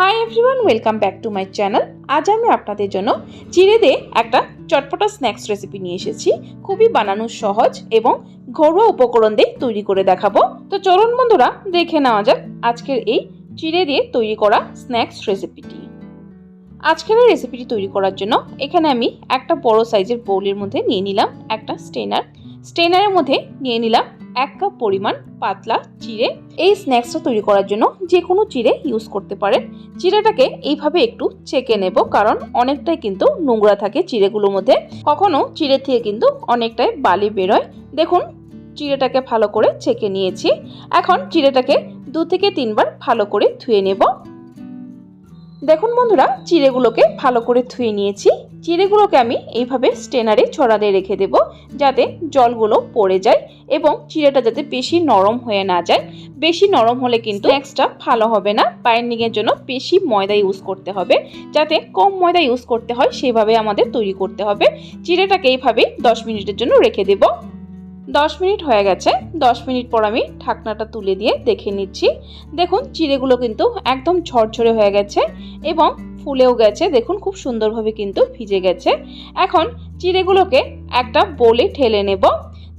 Hi everyone, welcome back to my channel. আজ আমি আপনাদের জন্য চিড়ে দিয়ে একটা চটপটা স্ন্যাক্স রেসিপি নিয়ে এসেছি। খুবই বানানো সহজ এবং ঘরোয়া উপকরণ দিয়ে তৈরি করে দেখাবো। তো চলুন বন্ধুরা, দেখে নেওয়া যাক আজকের এই চিড়ে দিয়ে তৈরি করা স্ন্যাক্স রেসিপিটি। আজকের এই রেসিপিটি তৈরি করার জন্য এখানে আমি একটা বড় সাইজের বোলের মধ্যে নিয়ে নিলাম একটা স্টেনারের মধ্যে নিয়ে নিলাম 1 কাপ পরিমাণ পাতলা চিড়ে। এই স্ন্যাক্সটা তৈরি করার জন্য যে কোনো চিড়ে ইউজ করতে পারেন। চিড়েটাকে এইভাবে একটু ছেঁকে নেব, কারণ অনেকটাই কিন্তু নোংরা থাকে চিড়েগুলোর মধ্যে। কখনো চিড়ে থেকে কিন্তু অনেকটাই বালি বেরোয়। দেখুন, চিড়েটাকে ভালো করে ছেঁকে নিয়েছি। এখন চিড়েটাকে 2 থেকে 3 বার ভালো করে ধুয়ে নেব। দেখুন বন্ধুরা, চিড়েগুলোকে ভালো করে ধুয়ে নিয়েছি। চিড়েগুলোকে আমি এইভাবে স্টেনারে ছড়াতে রেখে দেব, যাতে জলগুলো পড়ে যায় এবং চিড়েটা যাতে বেশি নরম হয়ে না যায়। বেশি নরম হলে কিন্তু স্ন্যাক্সটা ভালো হবে না। বাইন্ডিংয়ের জন্য বেশি ময়দা ইউজ করতে হবে, যাতে কম ময়দা ইউজ করতে হয় সেভাবে আমাদের তৈরি করতে হবে। চিড়েটাকে এইভাবে 10 মিনিটের জন্য রেখে দেব। 10 মিনিট হয়ে গেছে। 10 মিনিট পর আমি ঢাকনাটা তুলে দিয়ে দেখে নিচ্ছি। দেখুন, চিড়েগুলো কিন্তু একদম ঝরঝরে হয়ে গেছে এবং ফুলেও গেছে। দেখুন, খুব সুন্দরভাবে কিন্তু ভিজে গেছে। এখন চিড়েগুলোকে একটা বোলে ঢেলে নেব।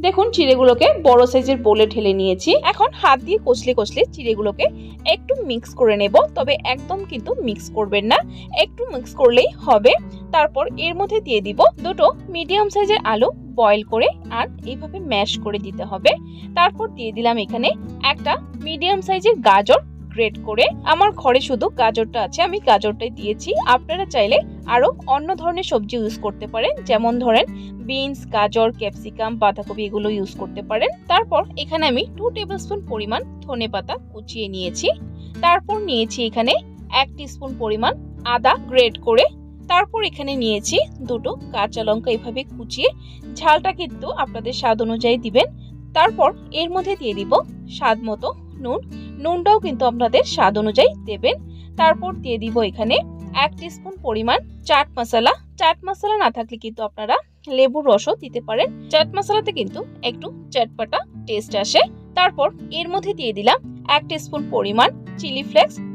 দেখুন, চিড়েগুলোকে বড় সাইজের বোলে ঢেলে নিয়েছি। এখন হাত দিয়ে কচলে কচলে চিড়েগুলোকে একটু মিক্স করে নেব, তবে একদম কিন্তু মিক্স করবেন না, একটু মিক্স করলেই হবে। তারপর এর মধ্যে দিয়ে দিব 2টো মিডিয়াম সাইজের আলু বয়েল করে, আর এইভাবে ম্যাশ করে দিতে হবে। তারপর দিয়ে দিলাম এখানে একটা মিডিয়াম সাইজের গাজর গ্রেট করে। আমার ঘরে শুধু গাজরটা আছে, আমি গাজরটাই দিয়েছি। আপনারা চাইলে আরো অন্য ধরনের সবজি ইউজ করতে পারেন, যেমন ধরেন বিনস, গাজর, ক্যাপসিকাম, বাঁধাকপি এগুলো ইউজ করতে পারেন। তারপর এখানে আমি 2 টেবিলস্পুন পরিমাণ ধনেপাতা কুচিয়ে নিয়েছি। তারপর নিয়েছি এখানে 1 টিস্পুন পরিমাণ আদা গ্রেট করে। তারপর এখানে নিয়েছি 2টো কাঁচা লঙ্কা এভাবে কুচিয়ে। ঝালটা কিন্তু আপনাদের স্বাদ অনুযায়ী দিবেন। তারপর এর মধ্যে দিয়ে দিব স্বাদ মতো নুনটাও কিন্তু আপনাদের স্বাদ অনুযায়ী দেবেন। তারপর দিয়ে দিব এখানে 1 টিস্পুন পরিমাণ চাট মশলা না থাকলে কিন্তু আপনারা লেবুর রসও দিতে পারেন। চাট মশলাতে কিন্তু একটু চটপটা টেস্ট আসে। তারপর এর মধ্যে দিয়ে দিলাম 1 টিস্পুন পরিমাণ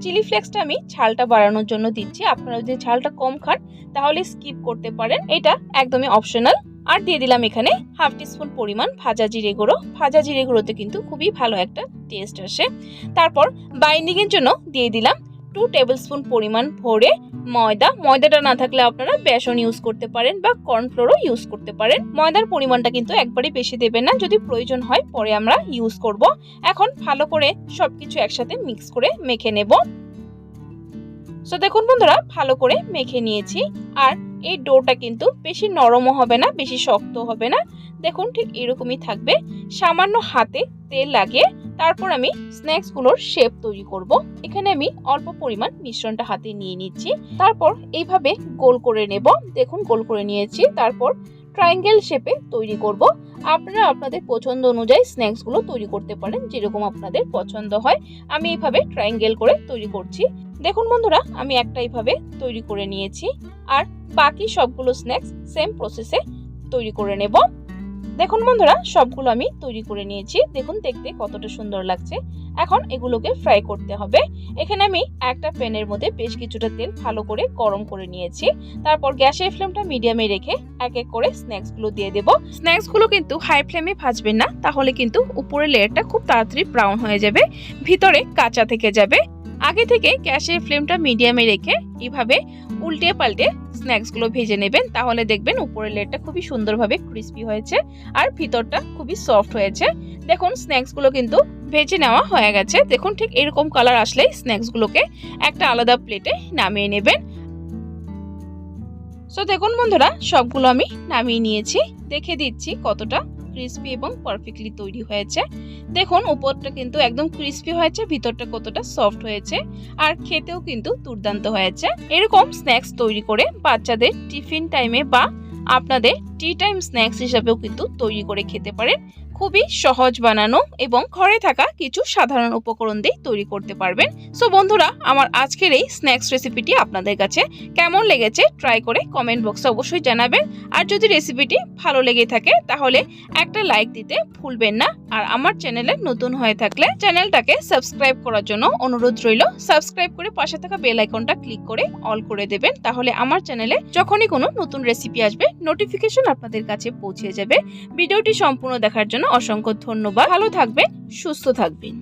চিলি ফ্লেক্সটা আমি ঝালটা বাড়ানোর জন্য দিচ্ছি। আপনারা যদি ঝালটা কম খান তাহলে স্কিপ করতে পারেন, এটা একদমই অপশনাল। আর দিয়ে দিলাম এখানে 1/2 টিস্পুন পরিমাণ ভাজা জিরে গুঁড়োতে কিন্তু খুবই ভালো একটা টেস্ট আসে। তারপর বাইন্ডিং এর জন্য দিয়ে দিলাম 2 টেবিলস্পুন পরিমাণ ভরে ময়দাটা না থাকলে আপনারা বেসন ইউজ করতে পারেন বা কর্নফ্লোরও ইউজ করতে পারেন। ময়দার পরিমাণটা কিন্তু একবারে বেশি দেবেন না, যদি প্রয়োজন হয় পরে আমরা ইউজ করব। এখন ভালো করে সবকিছু একসাথে মিক্স করে মেখে নেব। সো দেখুন বন্ধুরা, ভালো করে মেখে নিয়েছি। আর এই ডোটা কিন্তু বেশি নরমও হবে না, বেশি শক্ত হবে না। দেখুন, ঠিক এরকমই থাকবে। সামান্য হাতে তেল লাগিয়ে তারপর আমি স্ন্যাক্স গুলোর শেপ তৈরি করব। এখানে আমি অল্প পরিমাণ মিশ্রণটা হাতে নিয়ে নিচ্ছি। তারপর এইভাবে গোল করে নেব। দেখুন, গোল করে নিয়েছি। তারপর ট্রায়াঙ্গেল শেপে তৈরি করব। আপনারা আপনাদের পছন্দ অনুযায়ী স্ন্যাক্স গুলো তৈরি করতে পারেন, যেরকম আপনাদের পছন্দ হয়। আমি এইভাবে ট্রায়াঙ্গেল করে তৈরি করছি। দেখুন বন্ধুরা, আমি একটা এইভাবে তৈরি করে নিয়েছি। আর বাকি সবগুলো স্ন্যাক্স সেম প্রসেসে তৈরি করে নেব। দেখুন বন্ধুরা, সবগুলো আমি তৈরি করে নিয়েছি। দেখুন দেখতে কতটা সুন্দর লাগছে। এখন এগুলোকে ফ্রাই করতে হবে। এখানে আমি একটা প্যানের মধ্যে বেশ কিছুটা তেল ভালো করে গরম করে নিয়েছি। তারপর গ্যাসের ফ্লেমটা মিডিয়ামে রেখে এক এক করে স্ন্যাক্স গুলো দিয়ে দেব। স্ন্যাক্স গুলো কিন্তু হাই ফ্লেমে ভাজবেন না, তাহলে কিন্তু উপরের লেয়ারটা খুব তাড়াতাড়ি ব্রাউন হয়ে যাবে, ভিতরে কাঁচা থেকে যাবে। আগে থেকে গ্যাসের ফ্লেমটা মিডিয়ামে রেখে এভাবে উল্টে পাল্টে স্ন্যাক্স গুলো ভেজে নেবেন, তাহলে দেখবেন উপরের লেয়ারটা খুবই সুন্দরভাবে ক্রিস্পি হয়েছে আর ভিতরটা খুবই সফট হয়েছে। দেখুন, স্ন্যাক্স গুলো কিন্তু ভেজে নেওয়া হয়ে গেছে। দেখুন, ঠিক এরকম কালার আসলেই স্ন্যাক্স গুলোকে একটা আলাদা প্লেটে নামিয়ে নেবেন। সো দেখুন বন্ধুরা, সবগুলো আমি নামিয়ে নিয়েছি। দেখে দিচ্ছি কতটা ক্রিস্পি এবং পারফেক্টলি তৈরি হয়েছে। দেখুন, উপরটা কিন্তু একদম ক্রিস্পি হয়েছে, ভিতরটা কতটা সফট হয়েছে, আর খেতেও কিন্তু দুর্দান্ত হয়েছে। এরকম স্ন্যাক্স তৈরি করে বাচ্চাদের টিফিন টাইমে বা আপনাদের টি টাইম স্ন্যাক্স হিসাবেও কিন্তু তৈরি করে খেতে পারেন। খুবই সহজ বানানো এবং ঘরে থাকা কিছু সাধারণ উপকরণ দিয়ে তৈরি করতে পারবেন। সো বন্ধুরা, আমার আজকের এই স্ন্যাক্স রেসিপিটি আপনাদের কাছে কেমন লেগেছে ট্রাই করে কমেন্ট বক্সে অবশ্যই জানাবেন। আর যদি রেসিপিটি ভালো লেগে থাকে তাহলে একটা লাইক দিতে ভুলবেন না। আর আমার চ্যানেলে নতুন হয়ে থাকলে চ্যানেলটাকে সাবস্ক্রাইব করার জন্য অনুরোধ রইল। সাবস্ক্রাইব করে পাশে থাকা বেল আইকনটা ক্লিক করে অল করে দেবেন, তাহলে আমার চ্যানেলে যখনই কোনো নতুন রেসিপি আসবে নোটিফিকেশন আপনাদের কাছে পৌঁছে যাবে। ভিডিওটি সম্পূর্ণ দেখার জন্য অসংখ্য ধন্যবাদ। ভালো থাকবেন, সুস্থ থাকবেন।